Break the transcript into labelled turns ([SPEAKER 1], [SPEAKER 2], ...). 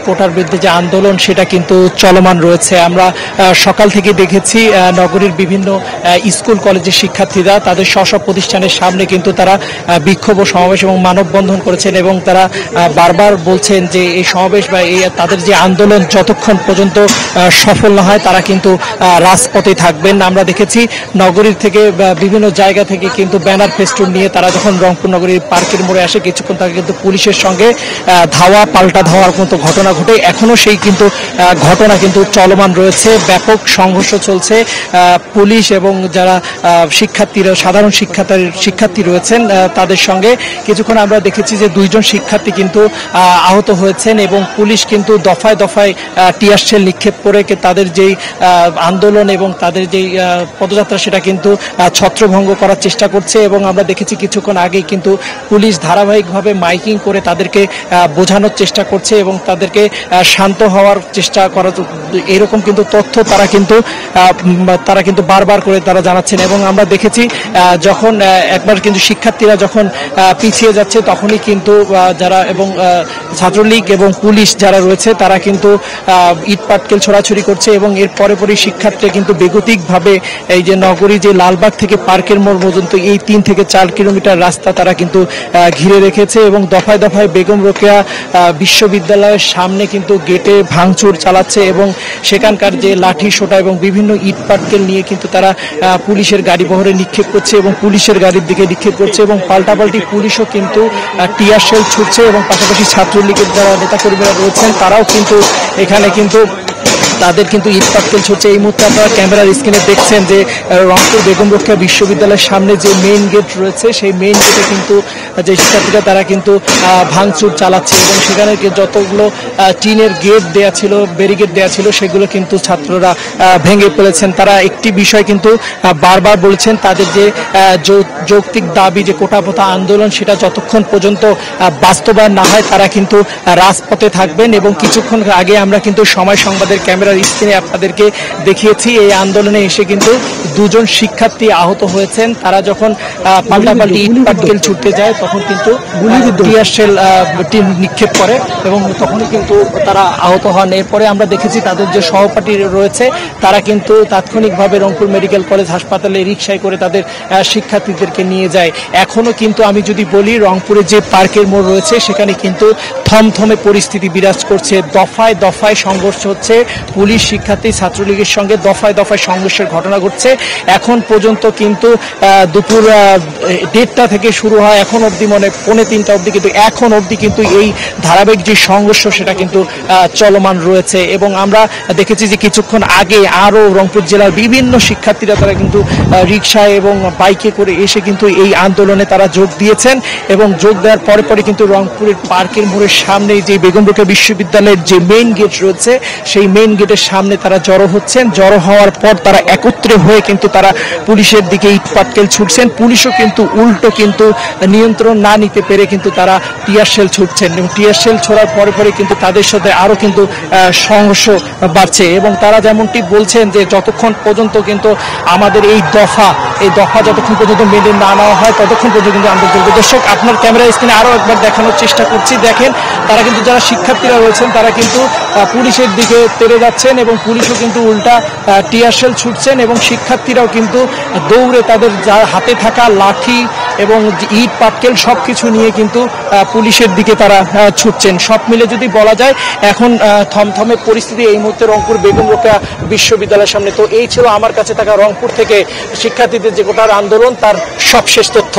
[SPEAKER 1] কোটার বিরুদ্ধে যে আন্দোলন সেটা কিন্তু চলমান রয়েছে। আমরা সকাল থেকে দেখেছি নগরীর বিভিন্ন স্কুল কলেজের শিক্ষার্থীরা তাদের স্ব প্রতিষ্ঠানের সামনে কিন্তু তারা বিক্ষোভ সমাবেশ এবং মানববন্ধন করেছেন এবং তারা বারবার বলছেন যে এই সমাবেশ বা এই তাদের যে আন্দোলন যতক্ষণ পর্যন্ত সফল না হয় তারা কিন্তু রাজপথে থাকবেন। আমরা দেখেছি নগরীর থেকে বিভিন্ন জায়গা থেকে কিন্তু ব্যানার ফেস্টুন নিয়ে তারা যখন রংপুর নগরীর পার্কের মোড়ে আসে কিছুক্ষণ তাকে কিন্তু পুলিশের সঙ্গে ধাওয়া পাল্টা ধাওয়ার মতো ঘটনা ঘটে। এখনো সেই কিন্তু ঘটনা কিন্তু চলমান রয়েছে, ব্যাপক সংঘর্ষ চলছে। পুলিশ এবং যারা শিক্ষার্থীরা সাধারণ শিক্ষার্থী রয়েছেন তাদের সঙ্গে কিছুক্ষণ আমরা দেখেছি যে 2 জন শিক্ষার্থী কিন্তু আহত হয়েছেন এবং পুলিশ কিন্তু দফায় দফায় টিয়ার শেল নিক্ষেপ করে তাদের যেই আন্দোলন এবং তাদের যেই পদযাত্রা সেটা কিন্তু ছত্রভঙ্গ করার চেষ্টা করছে। এবং আমরা দেখেছি কিছুক্ষণ আগেই কিন্তু পুলিশ ধারাবাহিকভাবে মাইকিং করে তাদেরকে বোঝানোর চেষ্টা করছে এবং তাদেরকে শান্ত হওয়ার চেষ্টা করা, এরকম কিন্তু তথ্য তারা কিন্তু বারবার করে তারা জানাচ্ছেন। এবং আমরা দেখেছি যখন একবার কিন্তু শিক্ষার্থীরা যখন পিছিয়ে যাচ্ছে তখনই কিন্তু যারা এবং ছাত্রলীগ এবং পুলিশ যারা রয়েছে তারা কিন্তু ইট পাটকেল ছোড়াছুড়ি করছে এবং এর পরে শিক্ষার্থীরা কিন্তু বেগতিকভাবে এই যে নগরী যে লালবাগ থেকে পার্কের মোড় পর্যন্ত এই 3 থেকে 4 কিলোমিটার রাস্তা তারা কিন্তু ঘিরে রেখেছে এবং দফায় দফায় বেগম রোকেয়া বিশ্ববিদ্যালয়ের সামনে কিন্তু গেটে ভাঙচুর চালাচ্ছে এবং সেখানকার যে লাঠি সোটা এবং বিভিন্ন ইট পাটকেল নিয়ে কিন্তু তারা পুলিশের গাড়ি বহরে নিক্ষেপ করছে এবং পুলিশের গাড়ির দিকে নিক্ষেপ করছে এবং পাল্টাপাল্টি পুলিশও কিন্তু টিয়ার শেল ছুটছে এবং পাশাপাশি ছাত্রলীগের যারা নেতাকর্মীরা রয়েছেন তারাও কিন্তু এখানে কিন্তু তাদের কিন্তু ইট পাটকেল ছুটছে। এই মুহূর্তে আপনারা ক্যামেরার স্ক্রিনে দেখছেন যে রংপুর বেগম রোকেয়া বিশ্ববিদ্যালয়ের সামনে যে মেইন গেট রয়েছে সেই মেইন গেটে কিন্তু যে শিক্ষার্থীরা তারা কিন্তু ভাঙচুর চালাচ্ছে এবং সেখানে যতগুলো টিনের গেট দেয়া ছিল, ব্যারিকেড দেয়া ছিল সেগুলো কিন্তু ছাত্ররা ভেঙে ফেলেছেন। তারা একটি বিষয় কিন্তু বারবার বলেছেন তাদের যে যৌক্তিক দাবি যে কোটা প্রথা আন্দোলন সেটা যতক্ষণ পর্যন্ত বাস্তবায়ন না হয় তারা কিন্তু রাজপথে থাকবেন। এবং কিছুক্ষণ আগে আমরা কিন্তু সময় সংবাদের ক্যামেরার স্ক্রিনে আপনাদেরকে দেখিয়েছি এই আন্দোলনে এসে কিন্তু 2 জন শিক্ষার্থী আহত হয়েছেন। তারা যখন পাল্টাপাল্টি ইট পাটকেল ছুটতে যায় তখন কিন্তু টিয়ার শেল নিক্ষেপ করে এবং তখনই কিন্তু তারা আহত হন। এরপরে আমরা দেখেছি তাদের যে সহপাঠী রয়েছে তারা কিন্তু তাৎক্ষণিকভাবে রংপুর মেডিকেল কলেজ হাসপাতালে রিকশায় করে তাদের শিক্ষার্থীদেরকে নিয়ে যায়। এখনো কিন্তু আমি যদি বলি রংপুরে যে পার্কের মোড় রয়েছে সেখানে কিন্তু থমথমে পরিস্থিতি বিরাজ করছে, দফায় দফায় সংঘর্ষ হচ্ছে, পুলিশ শিক্ষার্থী ছাত্রলীগের সঙ্গে দফায় দফায় সংঘর্ষের ঘটনা ঘটছে। এখন পর্যন্ত কিন্তু দুপুর 1:30 থেকে শুরু হয় এখন অবধি মানে 2:45 অবধি কিন্তু এখন অবধি কিন্তু এই ধারাবাহিক যে সংঘর্ষ সেটা কিন্তু চলমান রয়েছে। এবং আমরা দেখেছি যে কিছুক্ষণ আগে আরও রংপুর জেলার বিভিন্ন শিক্ষার্থীরা তারা কিন্তু রিকশায় এবং বাইকে করে এসে কিন্তু এই আন্দোলনে তারা যোগ দিয়েছেন এবং যোগ দেওয়ার পরে কিন্তু রংপুরের পার্কের মোড়ের সামনে যে বেগম রোকেয়া বিশ্ববিদ্যালয়ের যে মেইন গেট রয়েছে সেই মেইন গেটের সামনে তারা জড়ো হচ্ছেন। জড়ো হওয়ার পর তারা একত্রে হয়ে কিন্তু তারা পুলিশের দিকে ইট পাটকেল ছুটছেন। পুলিশও কিন্তু উল্টো কিন্তু নিয়ন্ত্রণ না নিতে পেরে কিন্তু তারা টিয়ার শেল ছুটছেন এবং টিয়ার শেল ছোড়ার পরে কিন্তু তাদের সাথে আরও কিন্তু সংঘর্ষ বাড়ছে এবং তারা যেমনটি বলছেন যে যতক্ষণ পর্যন্ত কিন্তু আমাদের এই দফা যতক্ষণ পর্যন্ত মেনে না নেওয়া হয় ততক্ষণ পর্যন্ত কিন্তু আন্দোলন চলবে। দর্শক আপনার ক্যামেরা স্ক্রিনে আরও একবার দেখানোর চেষ্টা করছি, দেখেন তারা কিন্তু যারা শিক্ষার্থীরা রয়েছেন তারা কিন্তু পুলিশের দিকে তেড়ে যাচ্ছেন এবং পুলিশও কিন্তু উল্টা টিয়ার শেল ছুটছেন এবং শিক্ষার্থীরাও কিন্তু দৌড়ে তাদের যার হাতে থাকা লাঠি এবং ইট পাটকেল সব কিছু নিয়ে কিন্তু পুলিশের দিকে তারা ছুটছেন। সব মিলে যদি বলা যায় এখন থমথমে পরিস্থিতি এই মুহূর্তে রংপুর বেগম রোকেয়া বিশ্ববিদ্যালয়ের সামনে। তো এই ছিল আমার কাছে থাকা রংপুর থেকে শিক্ষার্থীদের যে গোটার আন্দোলন তার সবশেষ তথ্য।